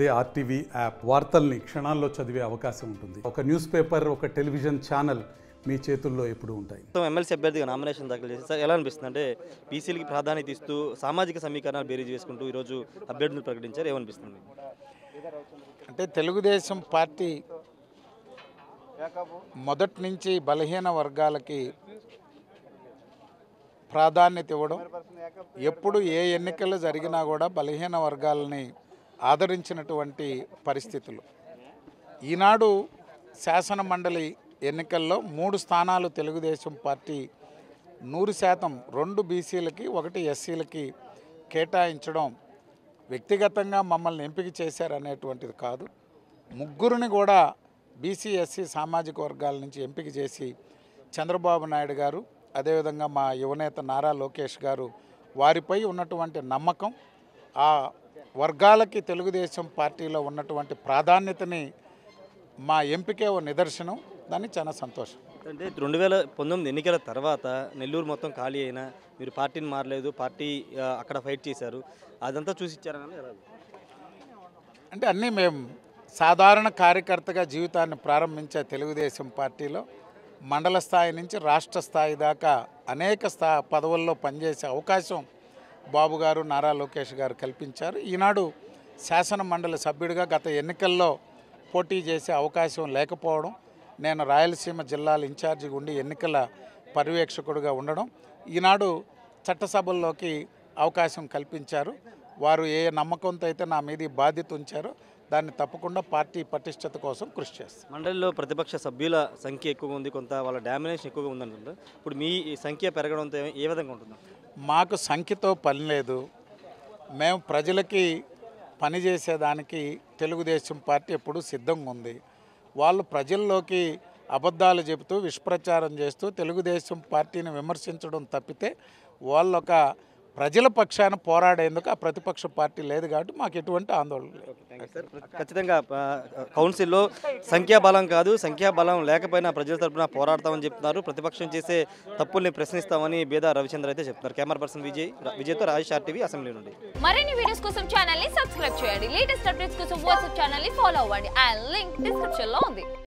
అదే RTV app వార్తల్ని క్షణాల్లో చదివే అవకాశం ఉంటుంది. ఒక న్యూస్ పేపర్, ఒక టెలివిజన్ ఛానల్ మీ చేతుల్లో ఎప్పుడూ ఉంటాయి. ఎమ్మెల్సీ అభ్యర్థిగా నామినేషన్ దాఖలు చేసి సార్ ఎలా అనిపిస్తుంది అంటే బీసీలకి ప్రాధాన్యత ఇస్తూ సామాజిక సమీకరణాలు బేరీజ్ చేసుకుంటూ ఈరోజు అభ్యర్థులు ప్రకటించారు. ఏమనిపిస్తుంది? అంటే తెలుగుదేశం పార్టీ మొదటి నుంచి బలహీన వర్గాలకి ప్రాధాన్యత ఇవ్వడం, ఎప్పుడు ఏ ఎన్నికలు జరిగినా కూడా బలహీన వర్గాలని ఆదరించినటువంటి పరిస్థితులు. ఈనాడు శాసన మండలి ఎన్నికల్లో 3 స్థానాలు తెలుగుదేశం పార్టీ 100% 2 బీసీలకి 1 ఎస్సీలకి కేటాయించడం వ్యక్తిగతంగా మమ్మల్ని ఎంపిక చేశారనేటువంటిది కాదు. ముగ్గురిని కూడా బీసీ ఎస్సీ సామాజిక వర్గాల నుంచి ఎంపిక చేసి చంద్రబాబు నాయుడు గారు, అదేవిధంగా మా యువనేత నారా లోకేష్ గారు వారిపై ఉన్నటువంటి నమ్మకం, ఆ వర్గాలకి తెలుగుదేశం పార్టీలో ఉన్నటువంటి ప్రాధాన్యతని మా ఎంపికే ఓ నిదర్శనం. దానికి చాలా సంతోషం. అంటే 2019 ఎన్నికల తర్వాత నెల్లూరు మొత్తం ఖాళీ అయినా మీరు పార్టీని మారలేదు, పార్టీ అక్కడ ఫైట్ చేశారు, అదంతా చూసి ఇచ్చారని ఎలా? అంటే అన్నీ మేము సాధారణ కార్యకర్తగా జీవితాన్ని ప్రారంభించే తెలుగుదేశం పార్టీలో మండల స్థాయి నుంచి రాష్ట్ర స్థాయి దాకా అనేక పదవుల్లో పనిచేసే అవకాశం బాబు గారు, నారా లోకేష్ గారు కల్పించారు. ఈనాడు శాసన మండలి సభ్యుడిగా గత ఎన్నికల్లో పోటీ చేసే అవకాశం లేకపోవడం, నేను రాయలసీమ జిల్లాల ఇన్ఛార్జిగా ఉండి ఎన్నికల పర్యవేక్షకుడిగా ఉండడం, ఈనాడు చట్టసభల్లోకి అవకాశం కల్పించారు. వారు ఏ నమ్మకంతో అయితే నా మీద ఈ బాధ్యత ఉంచారో దాన్ని తప్పకుండా పార్టీ పటిష్టత కోసం కృషి చేస్తారు. మండలిలో ప్రతిపక్ష సభ్యుల సంఖ్య ఎక్కువగా ఉంది, కొంత వాళ్ళ డామినేషన్ ఎక్కువగా ఉందంటుంటే ఇప్పుడు మీ సంఖ్య పెరగడంతో ఏ విధంగా ఉంటుంది? మాకు సంఖ్యతో పని లేదు. మేము ప్రజలకి పనిచేసేదానికి తెలుగుదేశం పార్టీ ఎప్పుడూ సిద్ధంగా ఉంది. వాళ్ళు ప్రజల్లోకి అబద్ధాలు చెబుతూ విషప్రచారం చేస్తూ తెలుగుదేశం పార్టీని విమర్శించడం తప్పితే వాళ్ళొక ప్రజల పక్షాన పోరాడేందుకు ఆ ప్రతిపక్ష పార్టీ లేదు కాబట్టి మాకు ఎటువంటి ఆందోళన లేదు. ఖచ్చితంగా కౌన్సిల్లో సంఖ్యాబలం కాదు, సంఖ్యాబలం లేకపోయినా ప్రజల తరపున పోరాడతామని చెప్తున్నారు. ప్రతిపక్షం చేసే తప్పుల్ని ప్రశ్నిస్తామని బేదా రవిచంద్ర అయితే చెప్తున్నారు. కెమెరా పర్సన్ విజయ్తో రాజేష్ ఆర్టీవీ అసెంబ్లీ నుండి. మరిన్ని వీడియోస్ కోసం ఛానల్ ని సబ్స్క్రైబ్ చేయండి. లేటెస్ట్ అప్డేట్స్ కోసం వాట్సాప్ ఛానల్ ని ఫాలో అవ్వండి. ఆ లింక్ డిస్క్రిప్షన్ లో ఉంది.